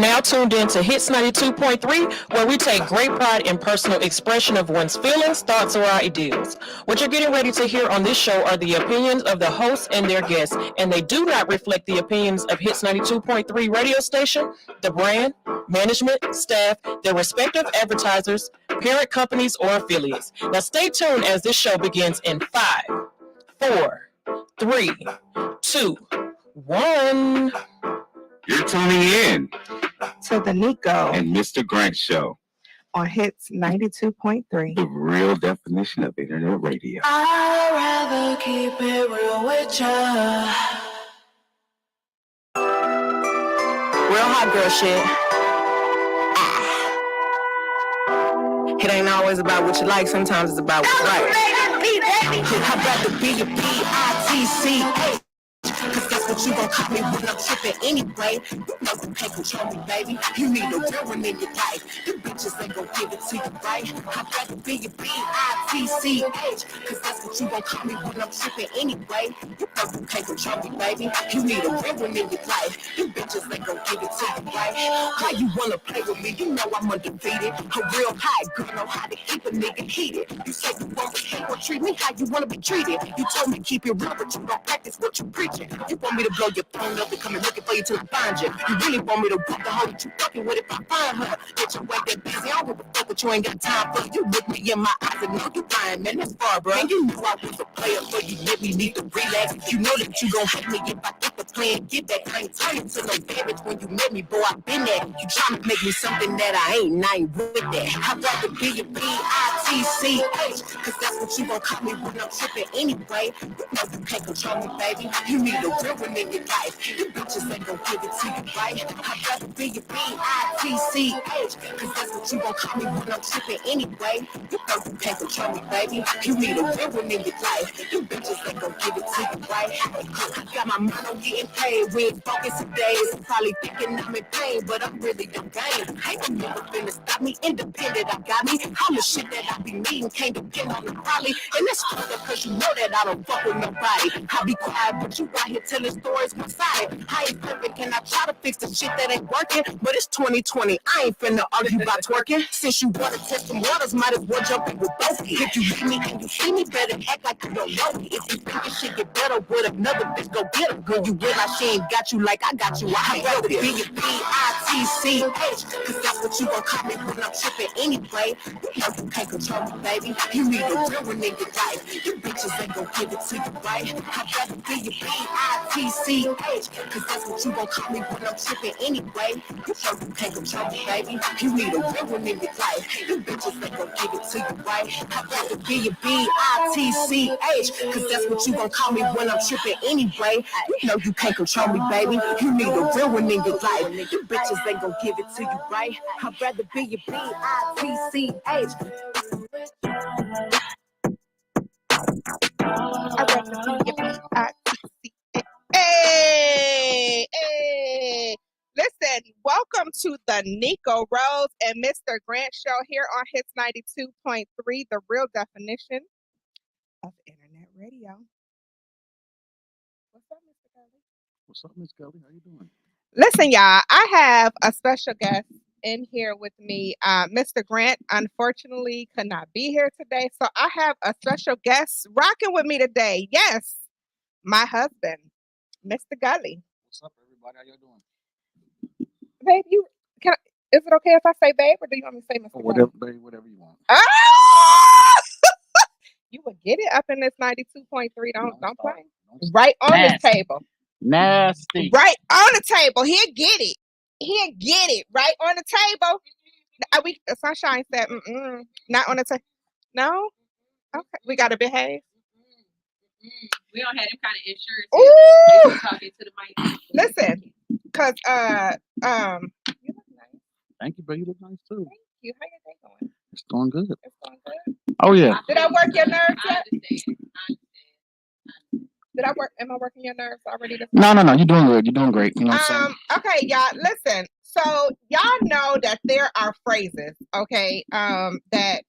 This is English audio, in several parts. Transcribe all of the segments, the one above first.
now tuned in to Hits 92.3, where we take great pride in personal expression of one's feelings, thoughts, or ideals. What you're getting ready to hear on this show are the opinions of the hosts and their guests, and they do not reflect the opinions of Hits 92.3 radio station, the brand, management, staff, their respective advertisers, parent companies, or affiliates. Now stay tuned as this show begins in 5, 4, 3, 2, 1. You're tuning in to the Neko and Mr. Grant Show on Hits 92.3. The real definition of internet radio. I'd rather keep it real with ya. Real hot girl shit. It ain't always about what you like, sometimes it's about what's right. I'd rather be a B-I-T-C-H, cause that's what you gon' call me when I'm trippin' anyway. You know you can't control me, baby. You need a real one in your life. Them bitches ain't gon' give it to you right. I'd rather be a B-I-T-C-H, cause that's what you gon' call me when I'm trippin' anyway. You know you can't control me, baby. You need a real one in your life. Them bitches ain't gon' give it to you right. How you wanna play with me? You know I'm undefeated. A real high girl know how to keep a nigga heated. You say you want to hate or treat me how you wanna be treated. You told me keep it real, but you don't practice what you preaching. You want me to blow your phone up and come and looking for you till I find you. You really want me to whoop the hoe that you fucking with if I find her. Bitch, you ain't that busy. I don't give a fuck what you ain't got time for. You look me in my eyes and know you lying, man. That's far, bro. And you knew I was a player, so you let me need to relax. You know that you gon' hate me if I get the plan. Get that kind turn into no damage when you met me, boy. I been there. You tryna make me something that I ain't, and I ain't with that. I'd rather be a B-I-T-C-H, cause that's what you gon' call me when I'm tripping anyway. You know you can't control me, baby. You need a real one in your life. You bitches ain't gon' give it to you right. I'd rather be a B-I-T-C-H, cause that's what you gon' call me when I'm tripping anyway. You know you can't control me, baby. You need a real one in your life. You bitches ain't gon' give it to you right. I got my mind on getting paid with focus today. I'm probably thinking I'm in pain, but I'm really the game. Ain't no never finna stop me. Independent, I got me. All the shit that I be needing can't depend on the probably. And that's fucked up cause you know that I don't fuck with nobody. I be quiet, but you out here telling stories one side. I ain't perfect, and I try to fix the shit that ain't working. But it's 2020, I ain't finna argue about twerking. Since you wanna test them waters, might as well jump in with both. If you see me and you see me, better act like you don't know me. If you think this shit get better with another bitch, go get her. When you realize she ain't got you like I got you, I'd rather be a B-I-T-C-H, cause that's what you gon' call me when I'm tripping anyway. You know you can't control me, baby. You need a real one in your life. You bitches ain't gon' give it to you right. I'd rather be a B-I-T-C-H, cause that's what you gon' call me when I'm tripping anyway. You know you can't control me, baby. You need a real one in your life. You bitches ain't gon' give it to you right. I'd rather be a B-I-T-C-H, cause that's what you gon' call me when I'm tripping anyway. You know you can't control me, baby. You need a real one in your life. You bitches ain't gon' give it to you right. I'd rather be a B-I-T-C-H. I'd rather be a B-I-T-C-H. Hey! Listen, welcome to the Neko Rose and Mr. Grant Show here on Hits 92.3, the real definition of internet radio. What's up, Mr. Gully? What's up, Miss Gully? How you doing? Listen, y'all, I have a special guest in here with me. Mr. Grant, unfortunately, could not be here today, so I have a special guest rocking with me today. Yes, my husband, Mr. Gully. What's up, everybody? How y'all doing? Babe, is it okay if I say babe, or do you want me to say Mr. Whatever, Gully? babe, whatever you want. Oh! You would get it up in this 92.3. Don't play. Right on the table. Nasty. Right on the table. He'll get it. He'll get it. Right on the table. Sunshine said, not on the table. No? Okay. We got to behave. We don't have them kind of insurance. Ooh! Talking to the mic. Listen, because, you look nice. Thank you, babe. You look nice, too. Thank you. How your day going? It's going good. It's going good? Oh, yeah. Did I work your nerves I yet? understand. Am I working your nerves already? No. You're doing good. You're doing great. You know what I'm saying? Okay, y'all, listen. So y'all know that there are phrases, okay, that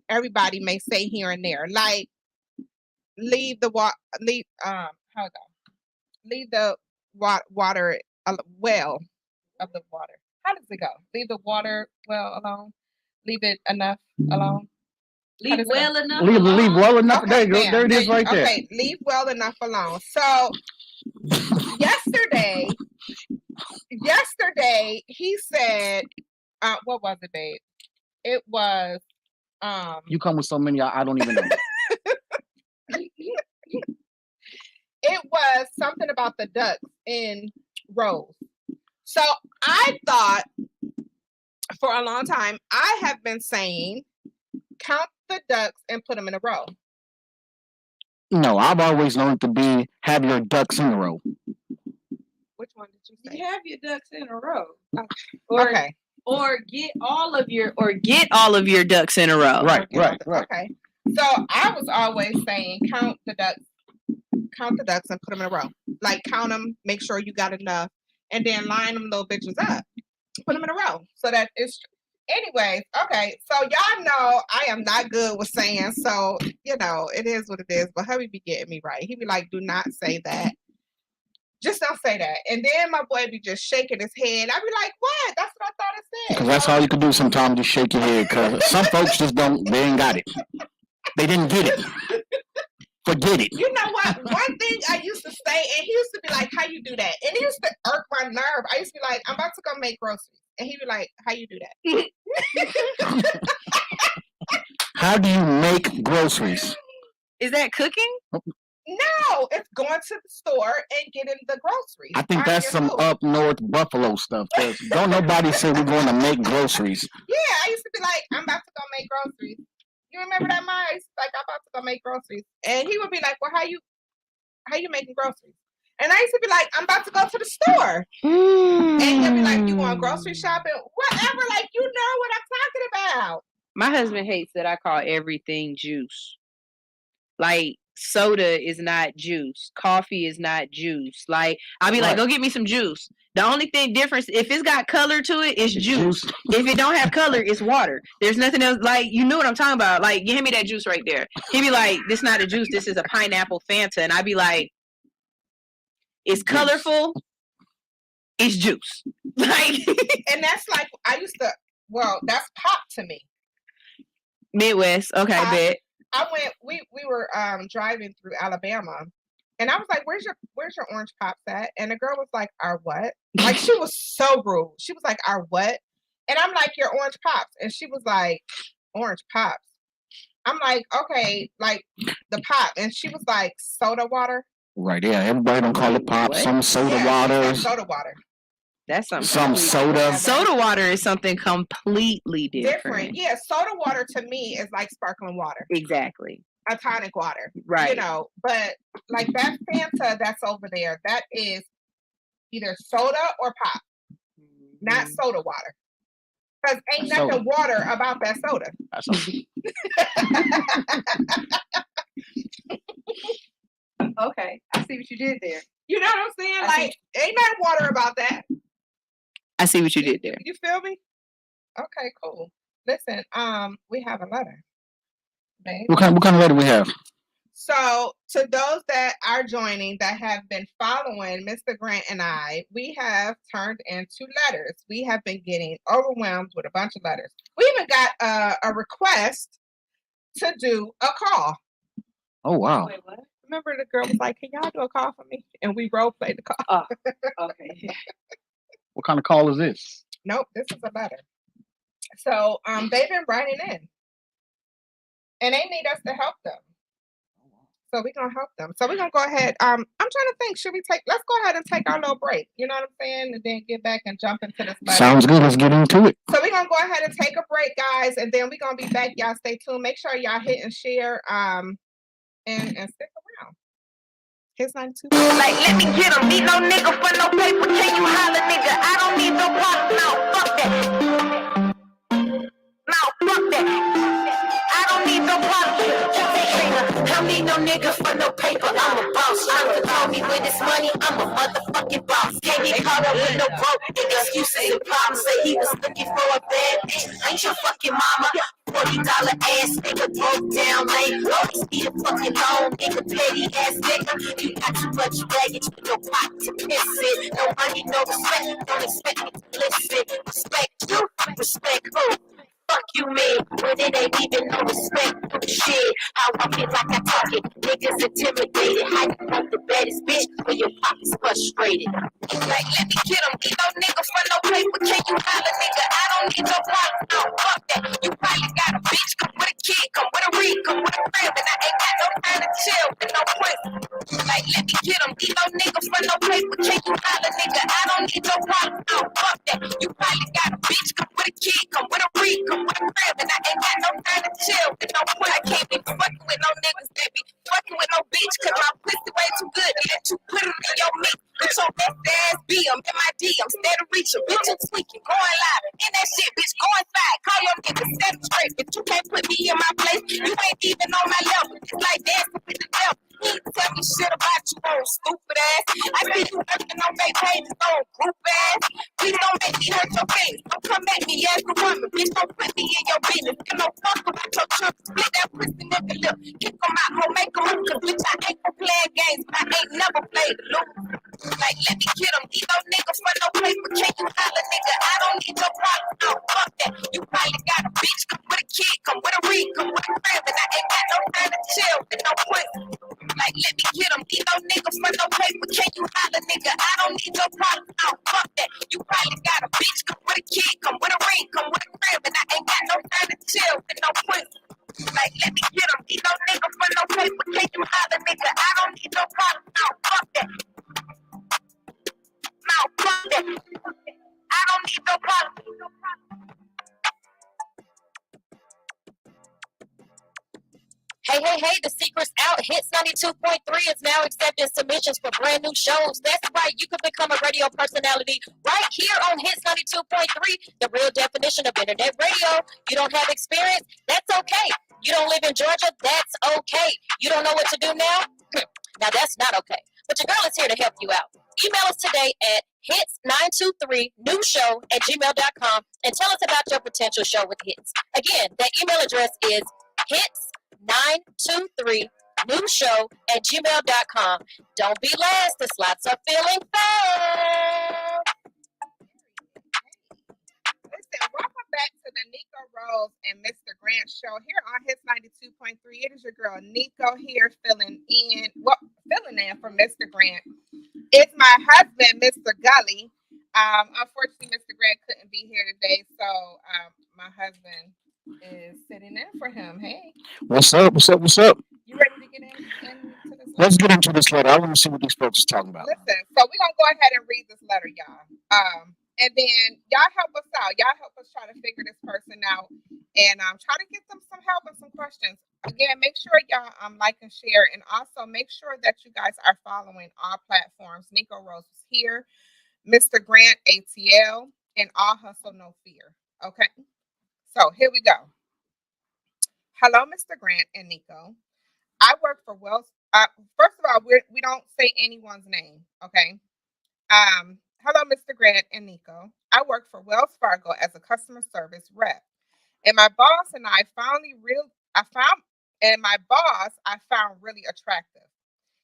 everybody may say here and there, like leave the water well of the water. How does it go? Leave the water well alone. Leave it enough alone. Leave well enough. Leave well enough. Okay, There you go. ma'am. There it is right there. Okay, leave well enough alone. So yesterday he said, what was it, babe? It was You come with so many, I don't even know. it was something about the ducks in rows. So I thought for a long time, I have been saying, count the ducks and put them in a row. No, I've always known it to be have your ducks in a row. Which one did you say? You have your ducks in a row. Okay. Or get all of your ducks in a row. Right. Okay. So I was always saying count the ducks and put them in a row. Like count them, make sure you got enough, and then line them little bitches up. Put them in a row. So that it's anyways, okay. So y'all know I am not good with saying, so it is what it is. But hubby be getting me right. He be like, do not say that. Just don't say that. And then my boy be just shaking his head. I be like, what? That's what I thought it said. Because that's all you can do sometimes, just shake your head. Because some folks just they ain't got it. They didn't get it. Forget it. You know what? One thing I used to say, and he used to be like, how you do that? And he used to irk my nerve. I used to be like, I'm about to go make groceries. And he'd be like, how you do that? How do you make groceries? Is that cooking? No, it's going to the store and getting the groceries. I think that's some up north Buffalo stuff. Cause don't nobody say we're going to make groceries. Yeah, I used to be like, I'm about to go make groceries. You remember that, Maya? I used to be like, I'm about to go make groceries. And he would be like, well, how you making groceries? And I used to be like, I'm about to go to the store. And he'll be like, you want grocery shopping? Whatever, like, you know what I'm talking about. My husband hates that I call everything juice. Like, soda is not juice. Coffee is not juice. Like, I'll be like, go get me some juice. The only thing difference, if it's got color to it, it's juice. If it don't have color, it's water. There's nothing else. Like, you know what I'm talking about. Like, give me that juice right there. He'd be like, this not a juice. This is a pineapple Fanta. And I'd be like, it's colorful. It's juice. Like, and that's like, that's pop to me. Midwest. Okay, bet. We were driving through Alabama, and I was like, where's your orange pops at? And the girl was like, our what? Like, she was so rude. She was like, our what? And I'm like, your orange pops. And she was like, orange pops. I'm like, okay, like the pop. And she was like, soda water. Right, yeah. Everybody don't call it pop. What? Some soda water. Soda water. That's something. Some soda. Soda water is something completely different. Yeah, soda water to me is like sparkling water. Exactly. A tonic water. Right. But like that Fanta that's over there, that is either soda or pop. Not soda water. Because ain't nothing water about that soda. That's okay. Okay, I see what you did there. You know what I'm saying? Ain't nothing water about that. I see what you did there. You feel me? Okay, cool. Listen, we have a letter. Babe. What kind of letter we have? So, to those that are joining that have been following Mr. Grant and I, we have turned in 2 letters. We have been getting overwhelmed with a bunch of letters. We even got a request to do a call. Oh, wow. Wait, what? Remember the girl was like, can y'all do a call for me? And we role played the call. Okay. What kind of call is this? Nope, this is a letter. So they've been writing in. And they need us to help them. So we're gonna help them. So we're gonna go ahead. I'm trying to think, let's go ahead and take our little break. You know what I'm saying? And then get back and jump into this letter. Sounds good. Let's get into it. So we're gonna go ahead and take a break, guys, and then we're gonna be back. Y'all stay tuned. Make sure y'all hit and share and stick around. Here's 92. Like, let me get him. Need no nigga for no paper. Can you holler, nigga? I don't need no problems. No, fuck that. No, fuck that. I don't need no problems. I don't need no nigga for no paper. I'm a boss. I'm the told me with this money. I'm a motherfucking boss. Can't He caught up with no broke excuses and problems. Say he was looking for a bad bitch. Ain't your fucking mama. $40 ass nigga broke down lane. Always be a fucking loan nigga, petty ass nigga. You got too much baggage with your pot to piss it. No money, no respect. Don't expect me to listen. Respect you, respect who? Fuck you, man, when it ain't even no respect for the shit. I walk it like I talk it. Niggas intimidated. How you want the baddest bitch when your pocket's frustrated? Like, let me get him. Ain't no nigga for no paper. Can you holler, nigga? I don't need your problem. No, fuck that. You probably got a bitch. Come with a kid. Come with a ring. Come with a crib. And I ain't got no time to chill. And no point. Like, let me get him. Ain't no nigga for no paper. Can you holler, nigga? I don't need your problem. No, fuck that. You probably got a bitch. Come with a kid. Come with a ring. Come with a crib. And I ain't got no time to chill. And no point. I can't be fucking with no niggas that be fucking with no bitch. Cause my pussy way too good to let you put it in your mix. Bitch, your best ass BM in my DM. Instead of reaching, bitch, you tweaking. Going live. In that shit, bitch, go inside. Call your nigga, set him straight. If you can't put me in my place, you ain't even on my level. It's like dancing with the devil. He ain't tell me shit about you, old stupid ass. I see you working on fake pages, old group ass. Please don't make me hurt your face. Don't come at me as a woman. Bitch, don't put me in your business. Give no fuck about your trip. Split that pussy nigga lip. Kick him out, ho, make him move. Cause bitch, I ain't for playing games, but I ain't never played the loop. Like, let me get him. These no niggas for no paper. Can you holler, nigga? I don't need your problem. No, fuck that. You probably got a bitch. Come with a kid. Come with a ring. Come with a crib. And I ain't got no time to chill. And no point. Like, let me get him. These no niggas for no paper. Can you holler, nigga? I don't need your problem. No, fuck that. You probably got a bitch. Come with a kid. Come with a ring. Come with a crib. And I ain't got no time to chill. And no point. Like, let me get him. These no niggas for no paper. Can you holler, nigga? I don't need your problem. No, fuck that. No, fuck that. I don't need no problem. Hey, the secret's out. Hits 92.3 is now accepting submissions for brand new shows. That's right, you can become a radio personality right here on Hits 92.3, the real definition of internet radio. You don't have experience? That's okay. You don't live in Georgia? That's okay. You don't know what to do now? Now that's not okay. But your girl is here to help you out. Email us today at hits923newshow@gmail.com and tell us about your potential show with Hits. Again, that email address is hits923newshow@gmail.com. Don't be last. The slots are filling fast. Listen, welcome back to the Neko Rose and Mr. Grant show here on Hits 92.3. It is your girl Neko here filling in for Mr. Grant. It's my husband, Mr. Gully. Unfortunately, Mr. Grant couldn't be here today, so my husband is sitting in for him. Hey, What's up? you ready to get into this? Let's get into this letter. I want to see what these folks are talking about. Listen, so we're gonna go ahead and read this letter, y'all. And then y'all help us out. Y'all help us try to figure this person out and try to get them some help and some questions. Again, make sure y'all like and share, and also make sure that you guys are following all platforms. Neko Rose is here, Mr. Grant ATL, and All Hustle No Fear. Okay, so here we go. Hello, Mr. Grant and Neko. I work for Wells. First of all, we don't say anyone's name. Okay. Hello, Mr. Grant and Neko. I work for Wells Fargo as a customer service rep, and my boss and I found really attractive.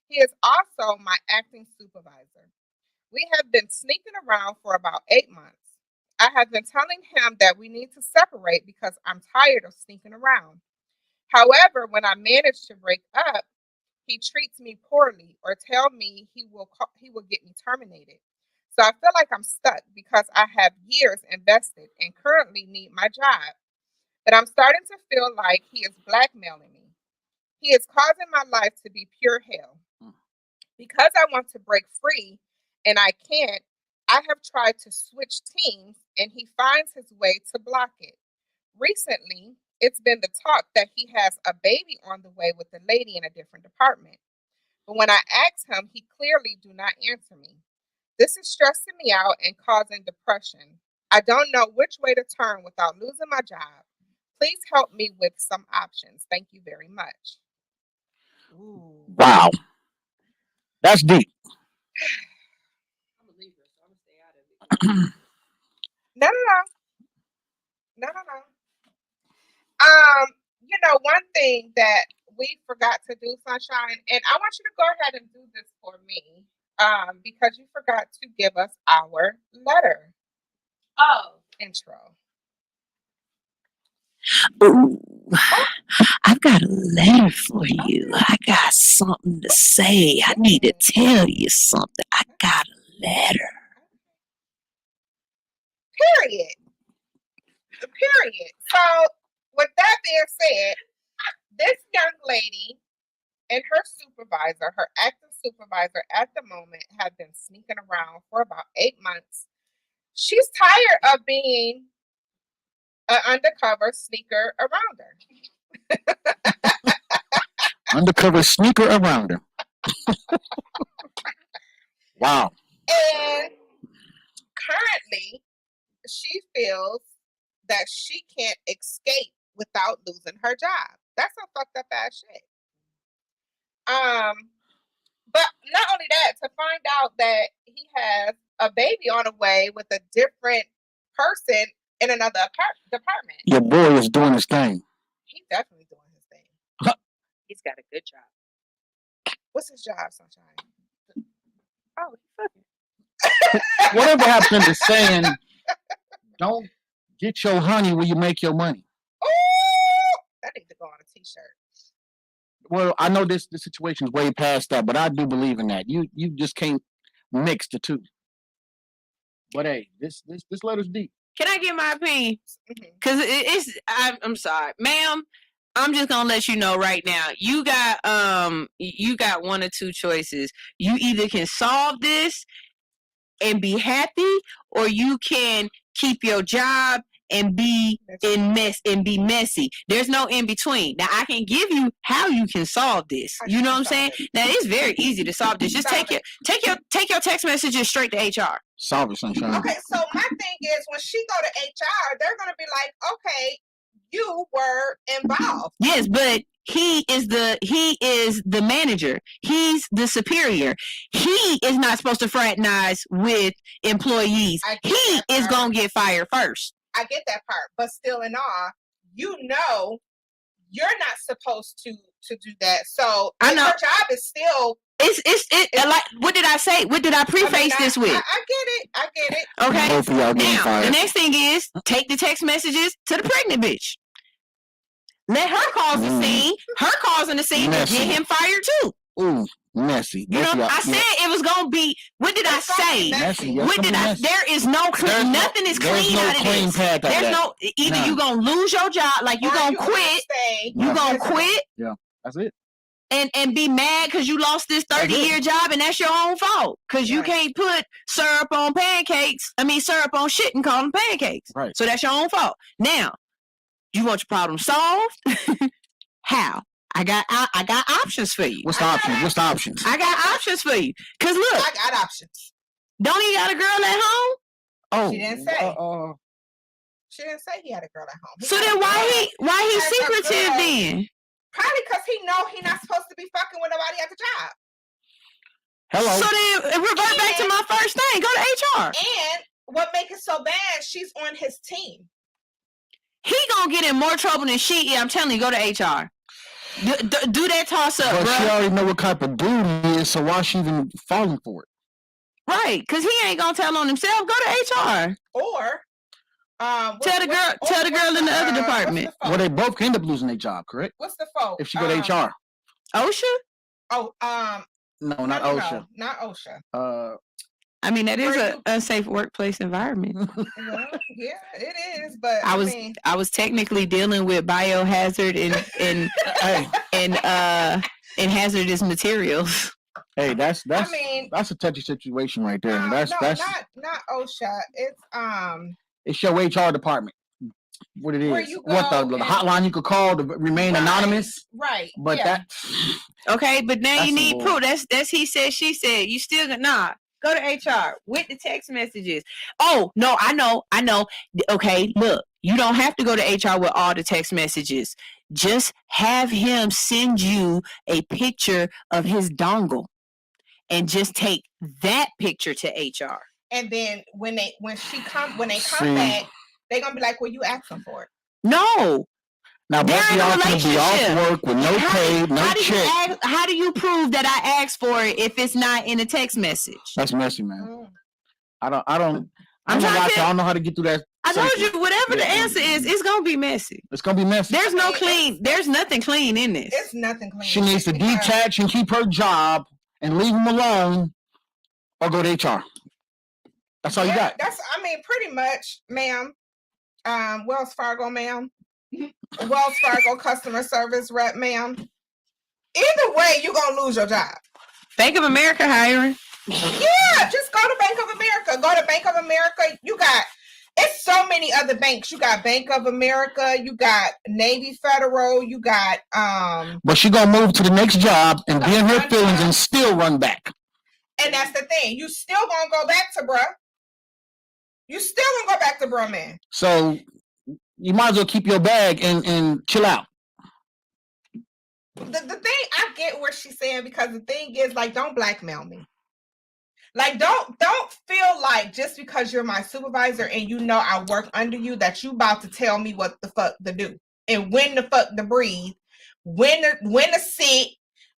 He is also my acting supervisor. We have been sneaking around for about 8 months. I have been telling him that we need to separate because I'm tired of sneaking around. However, when I manage to break up, he treats me poorly or tell me he will get me terminated. So I feel like I'm stuck because I have years invested and currently need my job. But I'm starting to feel like he is blackmailing me. He is causing my life to be pure hell. Because I want to break free and I can't, I have tried to switch teams and he finds his way to block it. Recently, it's been the talk that he has a baby on the way with a lady in a different department. But when I ask him, he clearly do not answer me. This is stressing me out and causing depression. I don't know which way to turn without losing my job. Please help me with some options. Thank you very much. Ooh. Wow. That's deep. No. One thing that we forgot to do, Sunshine, and I want you to go ahead and do this for me, because you forgot to give us our letter intro. Ooh, I've got a letter for you. I got something to say. I need to tell you something. I got a letter. Period. So, with that being said, this young lady and her supervisor, her active supervisor at the moment, have been sneaking around for about 8 months. She's tired of being an undercover sneaker around her. Undercover sneaker around her. Wow. And currently, she feels that she can't escape without losing her job. That's some fucked up ass shit. But not only that, to find out that he has a baby on the way with a different person in another department. Your boy is doing his thing. He's definitely doing his thing. He's got a good job. What's his job, Sunshine? Oh, he's fucking. Whatever happened to saying, don't get your honey where you make your money. Ooh, that needs to go on a t-shirt. Well, I know this situation is way past that, but I do believe in that. You just can't mix the two. But hey, this letter's deep. Can I get my opinion? Because I'm sorry, ma'am. I'm just gonna let you know right now. You got one or two choices. You either can solve this and be happy, or you can keep your job and be messy. There's no in between. Now I can give you how you can solve this. You know what I'm saying? Now it's very easy to solve this. Just take your text messages straight to HR. Solve it, Sunshine. Okay, so my thing is when she go to HR, they're gonna be like, okay, you were involved. Yes, but he is the manager. He's the superior. He is not supposed to fraternize with employees. He is gonna get fired first. I get that part, but still in all, you're not supposed to do that. So I know her job is still it's like, what did I say? What did I preface this with? I get it. Okay. Both of y'all getting Now fired. the next thing is take the text messages to the pregnant bitch. Let her cause the scene. Her causing the scene to get him fired too. Ooh, messy. You know, I said it was gonna be. What did I say? Messy. What did I? There is no clean. Nothing is clean out of this. There's no. Either you gonna lose your job, like you gonna quit. You gonna quit. Yeah, that's it. And be mad because you lost this 30-year job, and that's your own fault because you can't put syrup on pancakes. I mean syrup on shit and call them pancakes. Right. So that's your own fault. Now, you want your problem solved? How? I got options for you. What's the options? I got options for you. Cause look, I got options. Don't he got a girl at home? Oh, she didn't say. She didn't say he had a girl at home. So then why he secretive then? Probably because he know he not supposed to be fucking with nobody at the job. Hello. So then revert back to my first thing. Go to HR. And what makes it so bad? She's on his team. He gonna get in more trouble than she is. I'm telling you, go to HR. Do that toss up, but bro. She already know what type of dude he is, so why she even falling for it? Right, because he ain't gonna tell on himself. Go to HR. Or tell the girl in the other department. Well, they both end up losing their job, correct? What's the fault? If she go to HR. OSHA? Oh, no, not OSHA. Not OSHA. I mean, that is an unsafe workplace environment. Well, yeah, it is. But I was technically dealing with biohazard and hazardous materials. Hey, that's a touchy situation right there. That's not OSHA. It's your HR department. What it is? What the hotline you could call to remain anonymous? Right. But okay, but now you need proof. That's he said, she said. You still go to HR with the text messages. Oh no, I know. Okay, look, you don't have to go to HR with all the text messages. Just have him send you a picture of his dongle, and just take that picture to HR. and then when they come back, they're gonna be like, "Well, you asking for it." No. Now, both of y'all can be off work with no pay, no check. How do you prove that I asked for it if it's not in a text message? That's messy, man. I don't know how to get through that. I told you, whatever the answer is, it's gonna be messy. It's gonna be messy. There's nothing clean in this. It's nothing clean. She needs to detach and keep her job and leave him alone, or go to HR. That's all you got. Pretty much, ma'am. Wells Fargo, ma'am. Wells Fargo customer service rep, ma'am. Either way, you're gonna lose your job. Bank of America hiring. Yeah, just go to Bank of America. Go to Bank of America. It's so many other banks. You got Bank of America. You got Navy Federal. You got But she gonna move to the next job and be in her feelings and still run back. And that's the thing. You still gonna go back to bruh. You still gonna go back to bruh, man. So you might as well keep your bag and chill out. The thing, I get what she's saying, because the thing is, like, don't blackmail me. Like, don't feel like just because you're my supervisor and you know I work under you that you about to tell me what the fuck to do and when the fuck to breathe, when to sit,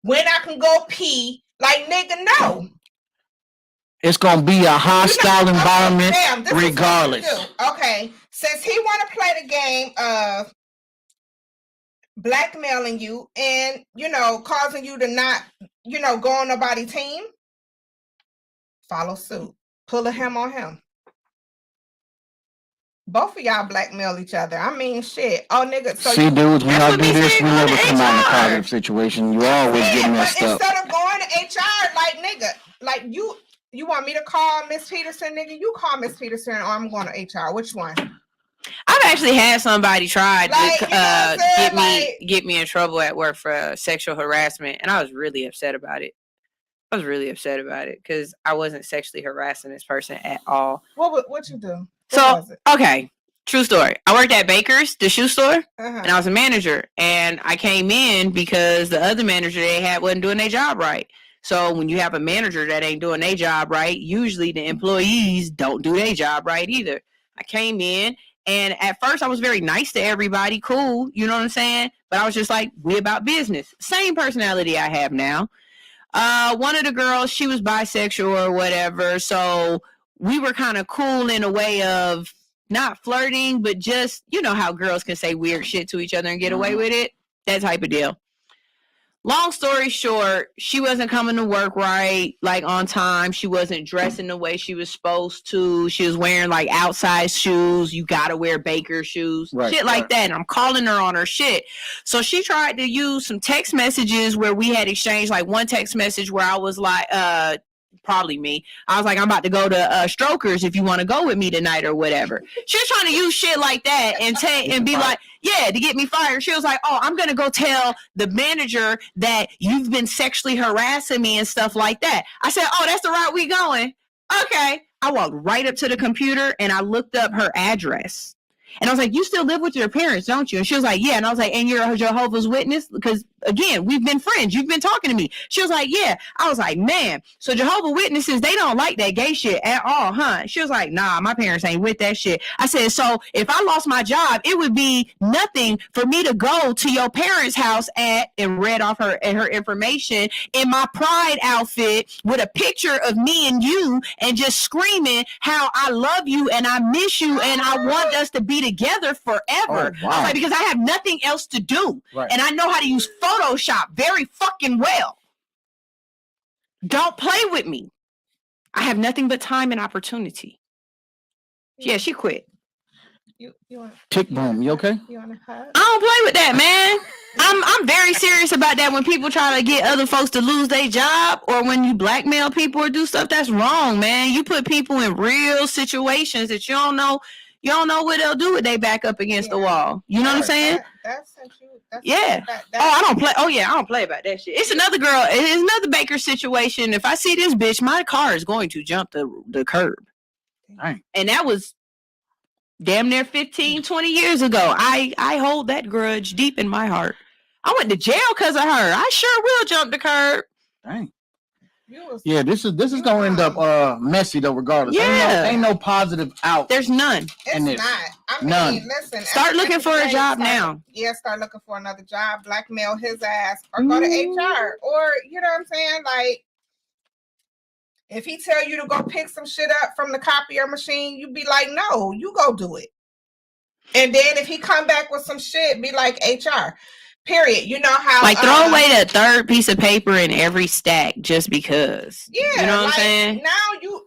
when I can go pee. Like, nigga, no. It's gonna be a hostile environment, regardless. Okay, since he want to play the game of blackmailing you and causing you to not go on nobody's team, follow suit. Pull a him on him. Both of y'all blackmail each other. I mean, shit. Oh, nigga. So see, dudes, when y'all do this, we never come out in a positive situation. You always get messed up. Instead of going to HR, like, nigga, like you want me to call Miss Peterson, nigga? You call Miss Peterson, or I'm going to HR. Which one? I've actually had somebody try to get me in trouble at work for sexual harassment, and I was really upset about it. Because I wasn't sexually harassing this person at all. What you do? Okay, true story. I worked at Baker's, the shoe store, and I was a manager. And I came in because the other manager they had wasn't doing their job right. So when you have a manager that ain't doing their job right, usually the employees don't do their job right either. I came in, and at first I was very nice to everybody, cool, you know what I'm saying? But I was just like, we about business. Same personality I have now. One of the girls, she was bisexual or whatever, so we were kind of cool in a way of not flirting, but just, you know how girls can say weird shit to each other and get away with it? That type of deal. Long story short, she wasn't coming to work right, like on time. She wasn't dressing the way she was supposed to. She was wearing like outside shoes. You got to wear Baker shoes, shit like that. And I'm calling her on her shit. So she tried to use some text messages where we had exchanged like one text message where I was like, probably me. I was like, I'm about to go to Strokers if you want to go with me tonight or whatever. She was trying to use shit like that and be like, yeah, to get me fired. She was like, oh, I'm going to go tell the manager that you've been sexually harassing me and stuff like that. I said, oh, that's the route we going. Okay. I walked right up to the computer and I looked up her address. And I was like, you still live with your parents, don't you? And she was like, yeah. And I was like, and you're a Jehovah's Witness? Because, again, we've been friends. You've been talking to me. She was like, yeah. I was like, man, so Jehovah's Witnesses, they don't like that gay shit at all, huh? She was like, nah, my parents ain't with that shit. I said, so if I lost my job, it would be nothing for me to go to your parents' house and read off her information in my pride outfit with a picture of me and you and just screaming how I love you and I miss you and I want us to be together forever. Oh, wow. I was like, because I have nothing else to do. Right. And I know how to use Photoshop very fucking well. Don't play with me. I have nothing but time and opportunity. Yeah, she quit. You want tick boom, you okay? You want to hug? I don't play with that, man. I'm very serious about that. When people try to get other folks to lose their job or when you blackmail people or do stuff, that's wrong, man. You put people in real situations that you don't know what they'll do if they back up against the wall. You know what I'm saying? I don't play. Oh yeah, I don't play about that shit. It's another girl. It's another Baker situation. If I see this bitch, my car is going to jump the curb. Dang. And that was damn near 15, 20 years ago. I hold that grudge deep in my heart. I went to jail because of her. I sure will jump the curb. Dang. Yeah, this is gonna end up messy though, regardless. Yeah. Ain't no positive out. There's none. It's not. I mean, None. listen. Start looking for a job now. Yeah, start looking for another job. Blackmail his ass, or go to HR, or you know what I'm saying? Like, if he tell you to go pick some shit up from the copier machine, you be like, no, you go do it. And then if he come back with some shit, be like HR. Period. You know how like throw away that third piece of paper in every stack just because. Yeah, you know what I'm saying? Now you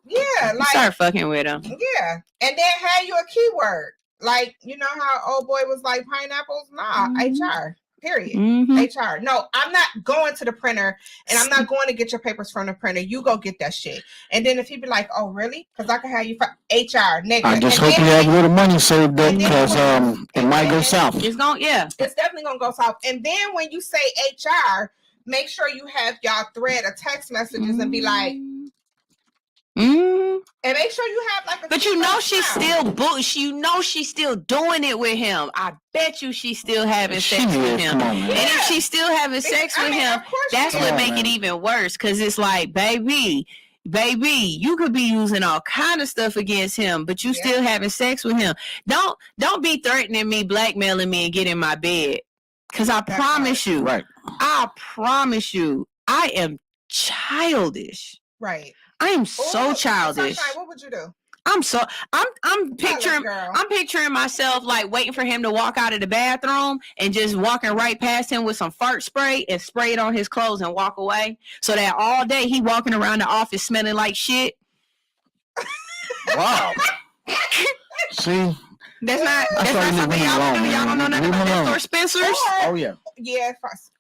like start fucking with him. Yeah, and then have you a keyword. Like, you know how old boy was like pineapples? Nah, HR. Period. HR. No, I'm not going to the printer, and I'm not going to get your papers from the printer. You go get that shit. And then if he be like, "Oh, really?" Because I can have you for HR, nigga. I just hope you have a little money saved up, because it might go south. It's it's definitely gonna go south. And then when you say HR, make sure you have y'all thread of text messages and be like. And make sure you have like a. But you know she's still you know she's still doing it with him. I bet you she's still having sex with him. And if she's still having sex with him, that's what make it even worse. Cause it's like, baby, you could be using all kind of stuff against him, but you still having sex with him. Don't be threatening me, blackmailing me, and get in my bed. Cause I promise you, I promise you, I am childish. Right. I am so childish. What would you do? I'm picturing myself like waiting for him to walk out of the bathroom and just walking right past him with some fart spray and spray it on his clothes and walk away. So that all day he walking around the office smelling like shit. Wow. See? That's not something y'all don't do. Y'all don't know nothing about that store, Spencer's. Oh yeah. Yeah,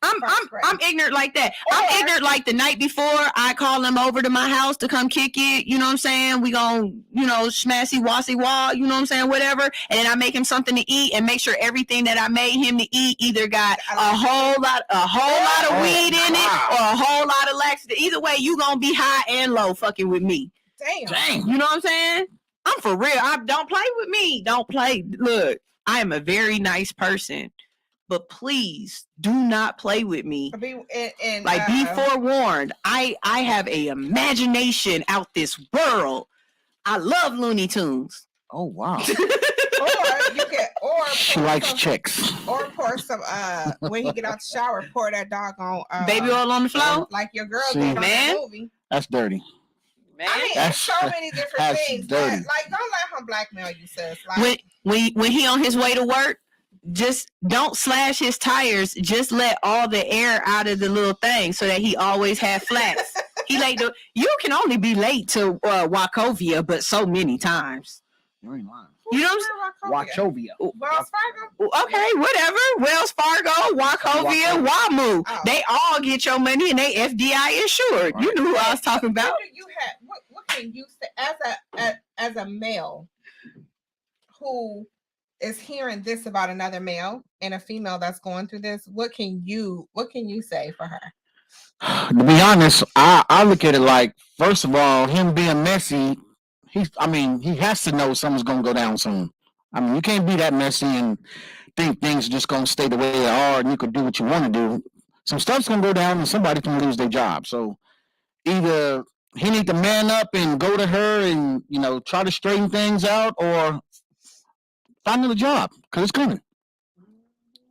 I'm ignorant like that. I'm ignorant like the night before I call him over to my house to come kick it. You know what I'm saying? We gon' smassy wassy wall. You know what I'm saying? Whatever. And then I make him something to eat and make sure everything that I made him to eat either got a whole lot of weed in it or a whole lot of laxative. Either way, you gonna be high and low fucking with me. Damn. You know what I'm saying? I'm for real. Don't play with me. Don't play. Look, I am a very nice person, but please do not play with me. Be forewarned. I have a imagination out this world. I love Looney Tunes. Oh wow. She likes chicks. Or pour some when he get out the shower, pour that doggone baby oil on the floor, like your girl did on that movie. That's dirty. I mean, there's so many different things. But, like, don't let him blackmail you, sis. Like, when he on his way to work, just don't slash his tires. Just let all the air out of the little thing so that he always have flats. He late. You can only be late to Wachovia, but so many times. You ain't lying. You know what I'm saying? Wachovia. Wells Fargo. Okay, whatever. Wells Fargo, Wachovia, WAMU. Oh. They all get your money and they FDI insured. Right. You knew who I was talking about. What can you say as a male who is hearing this about another male and a female that's going through this? What can you say for her? To be honest, I look at it like, first of all, him being messy. He has to know something's gonna go down soon. I mean, you can't be that messy and think things are just gonna stay the way they are and you can do what you want to do. Some stuff's gonna go down and somebody can lose their job. So either he need to man up and go to her and try to straighten things out, or find another job, because it's coming.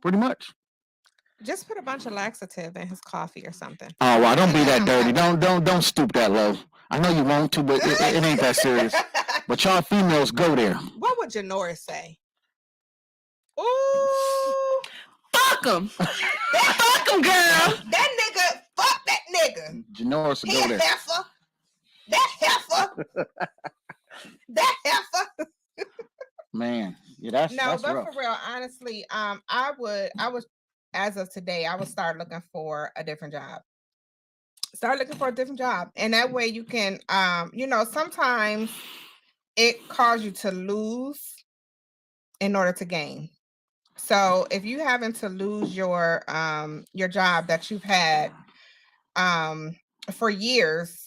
Pretty much. Just put a bunch of laxative in his coffee or something. Oh, well, don't be that dirty. Don't stoop that low. I know you want to, but it ain't that serious. But y'all females go there. What would Janora say? Ooh, fuck him. Fuck him, girl. That nigga, fuck that nigga. Janora should go there. Heifer. That heifer. Man, yeah, that's but rough. For real, honestly, I would, as of today, I would start looking for a different job. And that way you can, sometimes it causes you to lose in order to gain. So if you having to lose your job that you've had for years,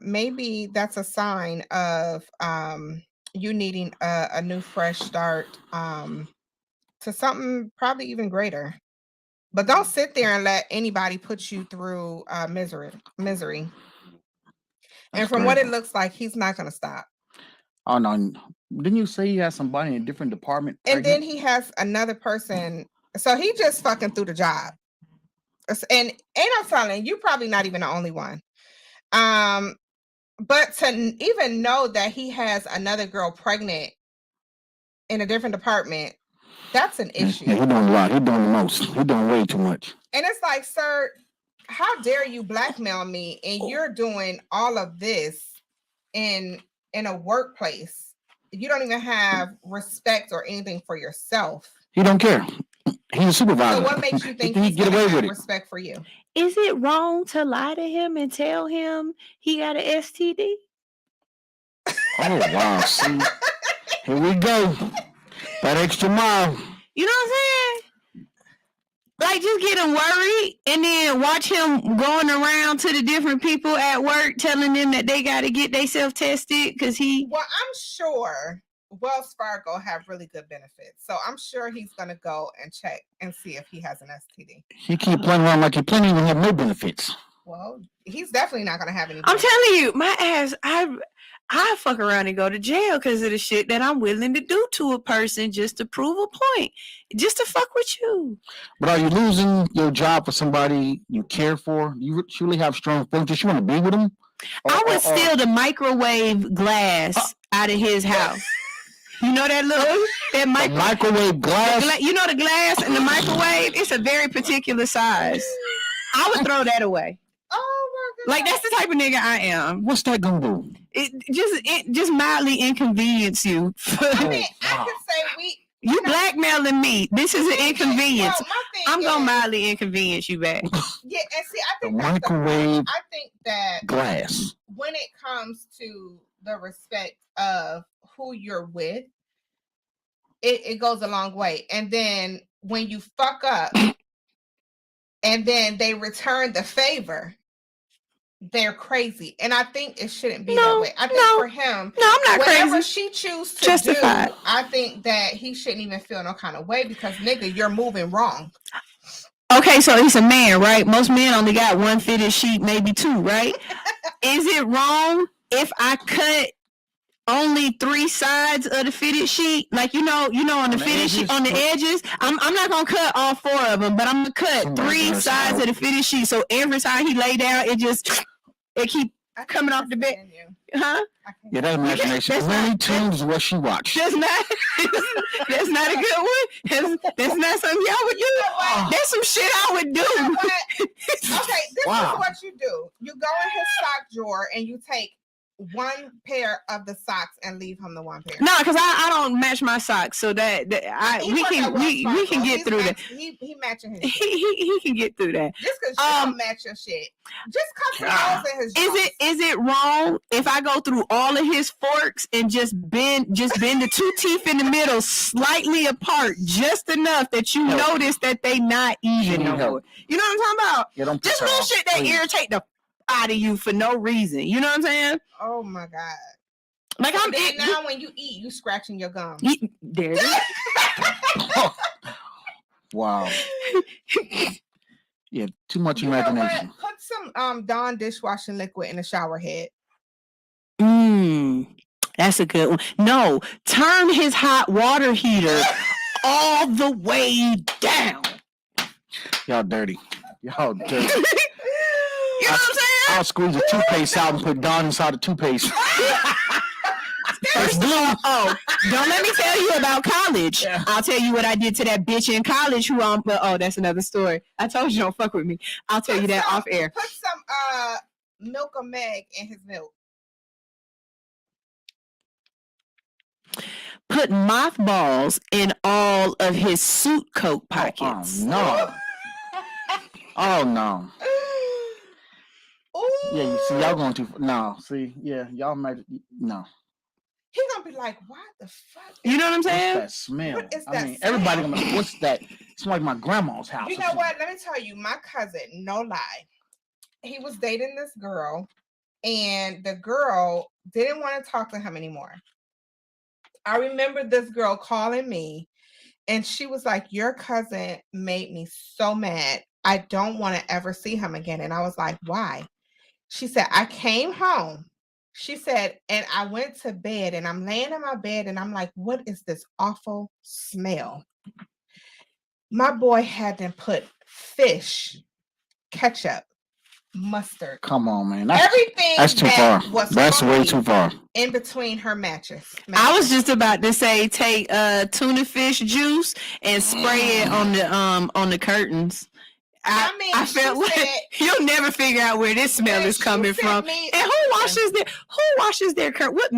maybe that's a sign of you needing a new fresh start to something probably even greater. But don't sit there and let anybody put you through misery. And from what it looks like, he's not going to stop. Oh no! Didn't you say he has somebody in a different department? And then he has another person. So he just fucking through the job. And ain't no telling, you probably not even the only one. But to even know that he has another girl pregnant in a different department, that's an issue. Yeah, he's doing a lot. He's doing the most. He's doing way too much. And it's like, sir, how dare you blackmail me and you're doing all of this in a workplace? You don't even have respect or anything for yourself. He don't care. He's a supervisor. So what makes you think he he's get away with it? Respect for you? Is it wrong to lie to him and tell him he got an STD? Oh wow! See, here we go. That extra mile. You know what I'm saying? Like, just get him worried and then watch him going around to the different people at work telling them that they got to get themselves tested because he... Well, I'm sure Wells Fargo have really good benefits. So I'm sure he's going to go and check and see if he has an STD. He keep playing around like he plenty even have no benefits. Well, he's definitely not going to have any I'm benefits. telling you, my ass, I fuck around and go to jail because of the shit that I'm willing to do to a person just to prove a point, just to fuck with you. But are you losing your job for somebody you care for? You truly have strong feelings. Just you want to be with them? I would steal the microwave glass out of his house. You know that microwave glass? You know the glass in the microwave? It's a very particular size. I would throw that away. Oh my God. Like, that's the type of nigga I am. What's that gonna do? It just mildly inconvenience you. I mean, I could say you blackmailing me. This is an inconvenience. Well, I'm gonna mildly inconvenience you back. Yeah, and see, I think the microwave I think that glass. When it comes to the respect of who you're with, it goes a long way. And then when you fuck up and then they return the favor, they're crazy. And I think it shouldn't be that way. I think for him, I'm not whatever crazy. she chooses to Justified. do, I think that he shouldn't even feel no kind of way because nigga, you're moving wrong. Okay, so he's a man, right? Most men only got one fitted sheet, maybe two, right? Is it wrong if I cut only 3 sides of the fitted sheet? Like, you know, on the fitted sheet, on the edges. I'm not gonna cut all 4 of them, but I'm gonna cut 3 sides of the fitted sheet. So every time he lay down, it keep coming off the bed. Huh? Yeah, that imagination. Looney Tunes is what she watched. That's not a good one. That's not something y'all would do. That's some shit I would do. You know what? Okay, this is what you do. You go in his sock drawer and you take 1 pair of the socks and leave him the 1 pair. No, because I don't match my socks, so we can get through that. He matching his. He can get through that. Just because you don't match your shit, just cut some holes in his. Is it wrong if I go through all of his forks and just bend the 2 teeth in the middle slightly apart, just enough that you notice that they not even no more? You know what I'm talking about? Just little shit that irritate the out of you for no reason. You know what I'm saying? Oh my God. Like, so now when you eat, you scratching your gums. There it is. Wow. Yeah, too much imagination. Put some Dawn dishwashing liquid in the shower head. That's a good one. No, turn his hot water heater all the way down. Y'all dirty. You know what I'm saying? I'll squeeze a toothpaste out and put Dawn inside the toothpaste. It's blue. Oh, don't let me tell you about college. Yeah. I'll tell you what I did to that bitch in college who that's another story. I told you don't fuck with me. I'll tell you that off air. Put some milk or Meg in his milk. Put mothballs in all of his suit coat pockets. Oh no. Oh no. Ooh. Yeah, you see, y'all going too far. No, see, yeah, y'all might, no. He's gonna be like, what the fuck? You know what I'm saying? What's that smell? What is that smell? Everybody gonna be, what's that? It's like my grandma's house. You know what? Let me tell you, my cousin, no lie, he was dating this girl, and the girl didn't want to talk to him anymore. I remember this girl calling me, and she was like, your cousin made me so mad. I don't want to ever see him again. And I was like, why? She said, I came home She said, and I went to bed and I'm laying in my bed and I'm like, what is this awful smell? My boy had them put fish, ketchup, mustard. Come on, man. Everything That's too that far. was That's way funky too far. in between her mattress. I was just about to say take tuna fish juice and spray it on the curtains. I felt like you'll never figure out where this smell is coming from. And who washes their curtain? What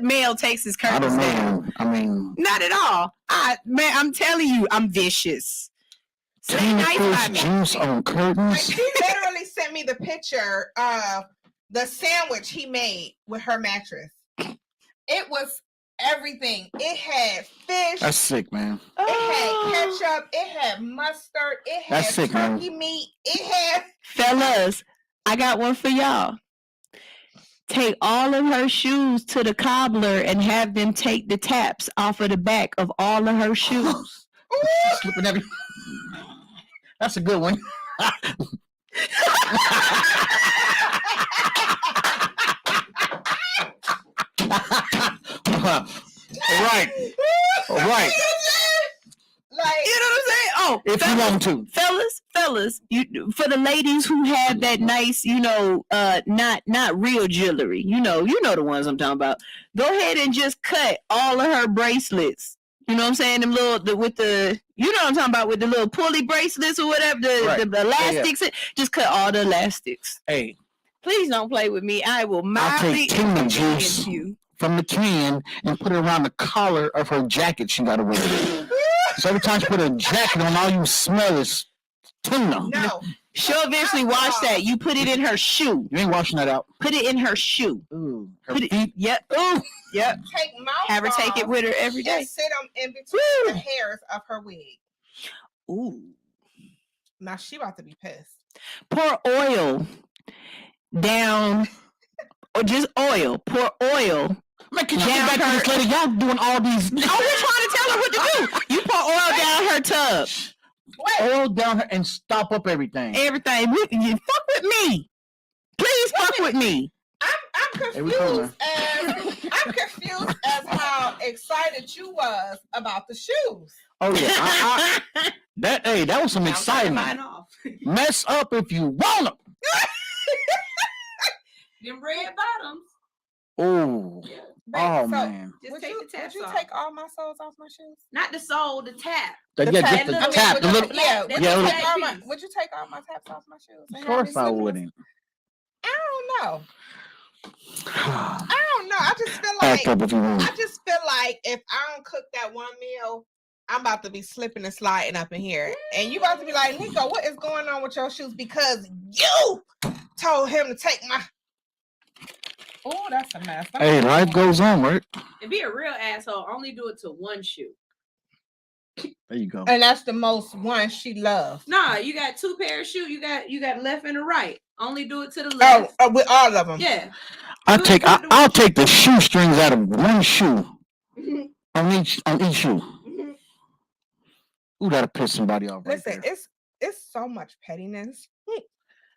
male takes his curtains down? I mean, not at all. I'm telling you, I'm vicious. tuna fish juice on curtains. She literally sent me the picture of the sandwich he made with her mattress. It was everything. It had fish. That's sick, man. It had ketchup. It had mustard. It had turkey meat. It had. Fellas, I got one for y'all. Take all of her shoes to the cobbler and have them take the taps off of the back of all of her shoes. Slipping every. That's a good one. Right. Like, you know what I'm saying? Oh, if fellas, you want to, fellas, you for the ladies who have that nice, not real jewelry, you know the ones I'm talking about. Go ahead and just cut all of her bracelets. You know what I'm saying? Them little with the, you know what I'm talking about, with the little pulley bracelets or whatever, the elastics. Yeah. Just cut all the elastics. Hey, please don't play with me. I will mildly tuna juice from the can and put it around the collar of her jacket she got to wear. So every time you put a jacket on, all you smell is tuna. No. She'll eventually wash that. You put it in her shoe. You ain't washing that out. Put it in her shoe. Ooh. Her feet. Yep. Ooh. Yep. Take have her take it with her every day. And sit them in between the hairs of her wig. Ooh. Now she about to be pissed. Pour oil down, or just oil. Pour oil. Man, can you get back to this lady? Y'all doing all these. Oh, we're trying to tell her what to do. You pour oil down her tub. Oil down her and stop up everything. Everything. You fuck with me. Please fuck with me. I'm confused as how excited you was about the shoes. Oh yeah, that was some excitement. Mess up if you want them. Them red bottoms. Oh. Yeah. Oh man! Just take the taps off. Would you take all my soles off my shoes? Not the sole, the tap. Just the tap. The little. Would you take all my taps off my shoes? Of course I wouldn't. I don't know. I just feel like if I don't cook that one meal, I'm about to be slipping and sliding up in here, and you about to be like, Neko, what is going on with your shoes? Because you told him to take my. Oh, that's a mess. Hey, life goes on, right? And be a real asshole. Only do it to one shoe. There you go. And that's the most one she loves. Nah, you got two pair of shoes. You got left and the right. Only do it to the left. Oh, with all of them. Yeah. I'll take the shoestrings out of one shoe on each shoe. Ooh, that'll piss somebody off. Listen, it's so much pettiness.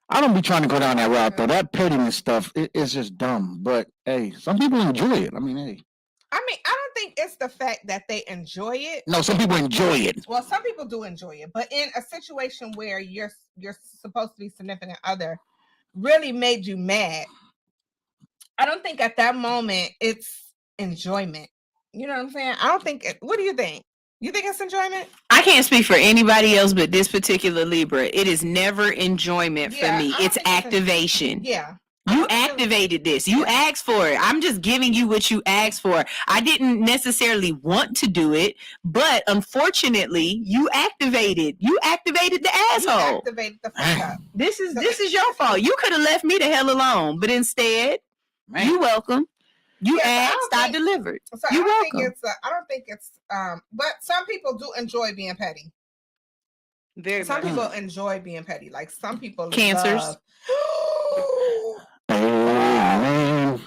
I don't be trying to go down that route though. That pettiness stuff is just dumb. But hey, some people enjoy it. I mean, hey. I don't think it's the fact that they enjoy it. No, some people enjoy it. Well, some people do enjoy it, but in a situation where you're supposed to be significant other really made you mad, I don't think at that moment it's enjoyment. You know what I'm saying? I don't think. What do you think? You think it's enjoyment? I can't speak for anybody else, but this particular Libra, it is never enjoyment for me. It's activation. Yeah. You activated this. You asked for it. I'm just giving you what you asked for. I didn't necessarily want to do it, but unfortunately, you activated the asshole. You activated the fuck up. This is your fault. You could have left me the hell alone, but instead, you're welcome. You asked, I delivered. So you're welcome. I don't think it's but some people do enjoy being petty. Some people enjoy being petty. Like some people Cancers. Love... Amen.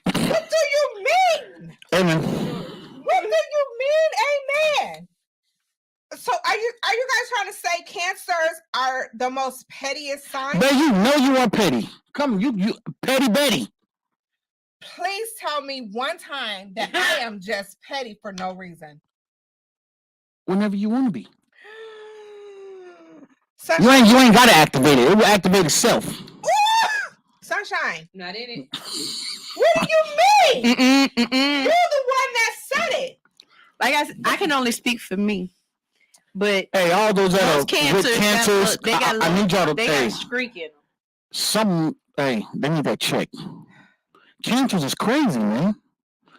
What do you mean? Amen. What do you mean, amen? So are you guys trying to say cancers are the most pettiest sign? But you know you are petty. Come, you petty Betty. Please tell me one time that I am just petty for no reason. Whenever you want to be. Sunshine. You ain't gotta activate it. It will activate itself. Sunshine. Not in it. What do you mean? You're the one that said it. Like I can only speak for me. But hey, all those that are with cancers, I need y'all to they got a streak in them. They need that check. Cancers is crazy, man.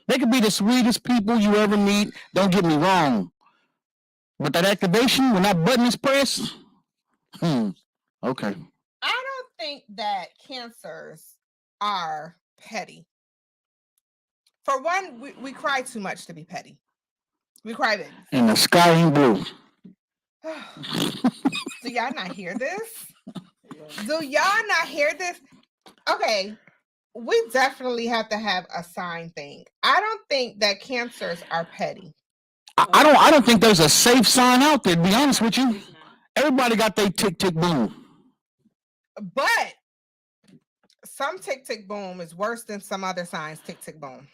They could be the sweetest people you ever meet. Don't get me wrong. But that activation, when that button is pressed, okay. I don't think that cancers are petty. For one, we cry too much to be petty. We cry babies. And the sky ain't blue. Do y'all not hear this? Do y'all not hear this? Okay, we definitely have to have a sign thing. I don't think that cancers are petty. I don't think there's a safe sign out there, to be honest with you. Everybody got their tick tick boom. But some tick tick boom is worse than some other signs tick tick boom.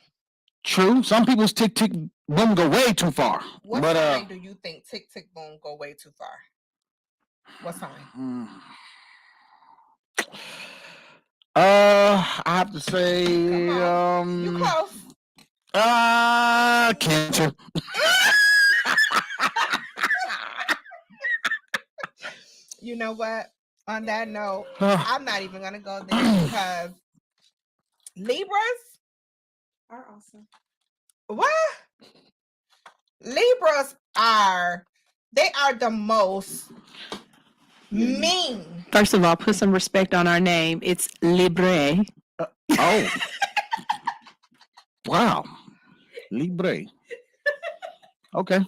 True. Some people's tick tick boom go way too far. What sign do you think tick tick boom go way too far? What sign? I have to say you close. Cancer. You know what? On that note, I'm not even gonna go there because Libras are awesome. What? Libras are the most mean. First of all, put some respect on our name. It's Libre. Oh. Wow. Libre. Okay.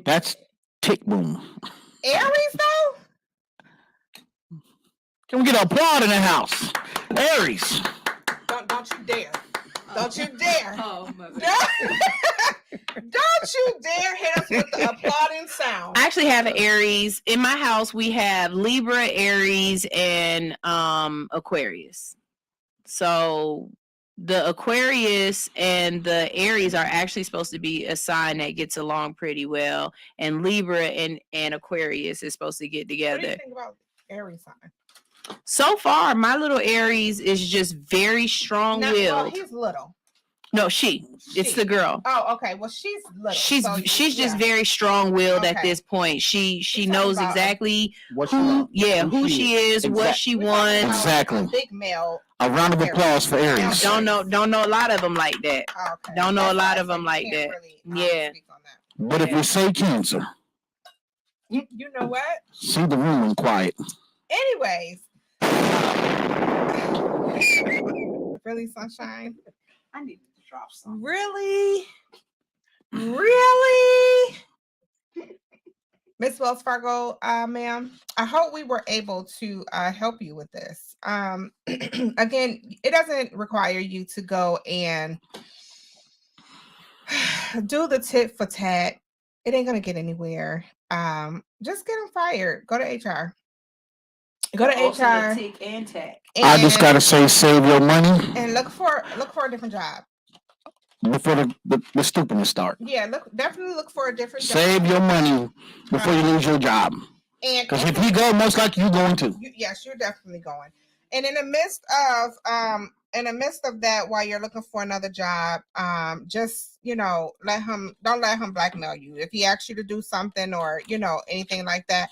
That's tick boom. Aries though? Can we get an applaud in the house? Aries. Don't you dare. Don't you dare. Oh, my God. Don't you dare hit us with the applauding sound. I actually have an Aries. In my house, we have Libra, Aries, and Aquarius. So the Aquarius and the Aries are actually supposed to be a sign that gets along pretty well. And Libra and Aquarius is supposed to get together. What do you think about Aries sign? So far, my little Aries is just very strong-willed. Well, he's little. No, it's the girl. Oh, okay. Well, she's little. She's just very strong-willed at this point. She knows exactly who she is, what she wants. Exactly. Big male. A round of applause for Aries. Don't know a lot of them like that. Okay. Don't know a lot of them like that. Really, But if we say Cancer, you know what? See the room and quiet. Anyways. Really, Sunshine? I need to drop some. Really? Miss Wells Fargo, ma'am, I hope we were able to help you with this. Again, it doesn't require you to go and do the tit for tat. It ain't going to get anywhere. Just get them fired. Go to HR. Go to HR. Tick and tack. I just gotta say, save your money and look for a different job before the stupidness start. Yeah, definitely look for a different job. Save your money before you lose your job. Because if you go, most likely you're going to. Yes, you're definitely going. And in the midst of that, while you're looking for another job, just don't let him blackmail you. If he asks you to do something or anything like that.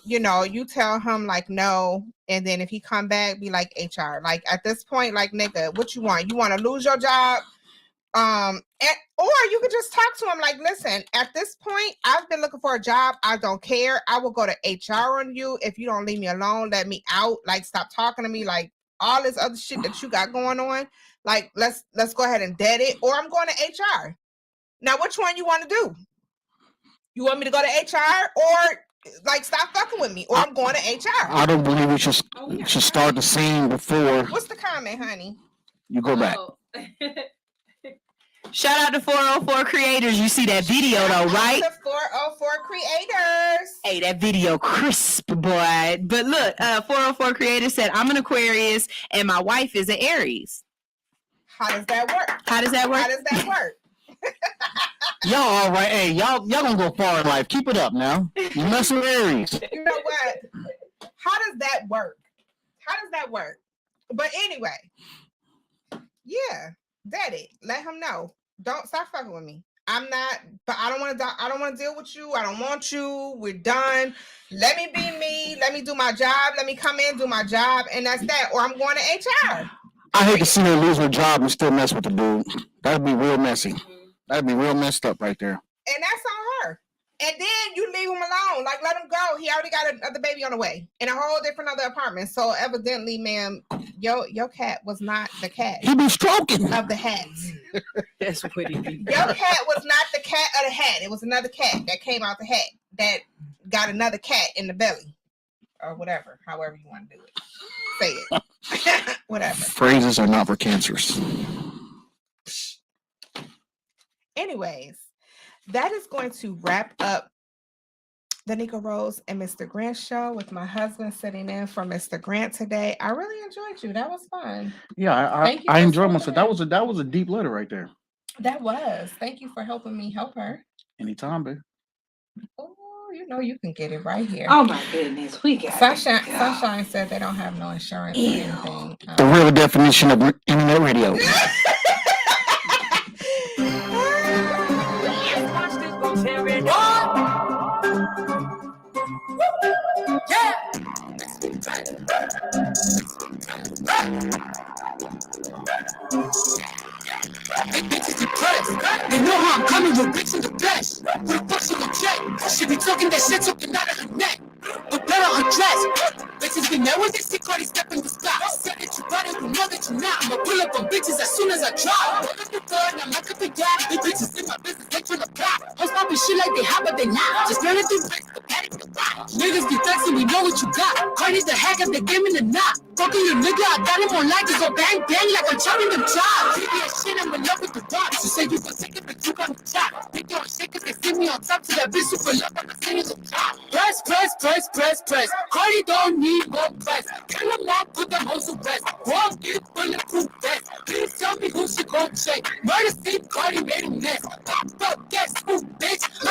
You tell him like no, and then if he come back, be like HR. Like at this point, like nigga, what you want? You want to lose your job? Or you could just talk to him like, listen, at this point, I've been looking for a job. I don't care. I will go to HR on you if you don't leave me alone. Let me out. Like stop talking to me. Like all this other shit that you got going on. Like let's go ahead and dead it. Or I'm going to HR. Now, which one you want to do? You want me to go to HR or? Like stop fucking with me, or I'm going to HR. I don't believe we should start the scene before. What's the comment, honey? You go back. Shout out to 404 creators. You see that video though, right? The 404 creators. Hey, that video crisp, boy. But look, 404 creators said, I'm an Aquarius and my wife is an Aries. How does that work? How does that work? How does that work? Y'all all right. Hey, y'all gonna go far in life. Keep it up now. You mess with Aries. You know what? How does that work? How does that work? But anyway, yeah, daddy, let him know. Don't stop fucking with me. I'm not, but I don't want to deal with you. I don't want you. We're done. Let me be me. Let me do my job. Let me come in, do my job, and that's that. Or I'm going to HR. I hate to see her lose her job and still mess with the dude. That'd be real messy. That'd be real messed up right there. And that's on her. And then you leave him alone. Like, let him go. He already got another baby on the way in a whole different other apartment. So evidently, ma'am, your cat was not the cat. He be stroking of the hat. That's what he be. Your cat was not the cat of the hat. It was another cat that came out the hat that got another cat in the belly. Or whatever. However you want to do it. Say it. Whatever. Phrases are not for cancers. Anyways, that is going to wrap up the Neko Rose and Mr. Grant show with my husband sitting in for Mr. Grant today. I really enjoyed you. That was fun. Yeah, I enjoyed myself. That was a deep letter right there. That was. Thank you for helping me help her. Anytime, babe. Oh, you know you can get it right here. Oh my goodness, we got Sunshine said they don't have no insurance or anything. The real definition of internet radio. Bitches depressed. They know how I'm coming with bitch in the best. With a bucks on the check. She be talking that shit talking out of her neck. But better undressed. Bitches be there when they see Cardi step in the spot. Said that you bought it, you know that you're not. I'ma pull up on bitches as soon as I drop. Pull up the door and I'm not gonna be daddy. These bitches in my business, they tryna pop. Hoes popping shit like they hot, but they not. Just learning through bricks, the paddock, the rock. Niggas be flexing, we know what you got. Cardi's the hack of the game in the knot. Talking your nigga, I got him on like to go bang bang like I'm chopping them jobs. TBS shit, I'm in love with the rocks. You say you gon' take it, but you gon' top. They doing shit cause they see me on top to that bitch super love, I'm the same as a top. Press, press, press, press, press. Cardi don't need more press. Kill them all, put them hoes to rest. Wrong get bulletproof vest. Please tell me who she gon' check. Murder scene, Cardi made a mess. Pop up, guess who, bitch?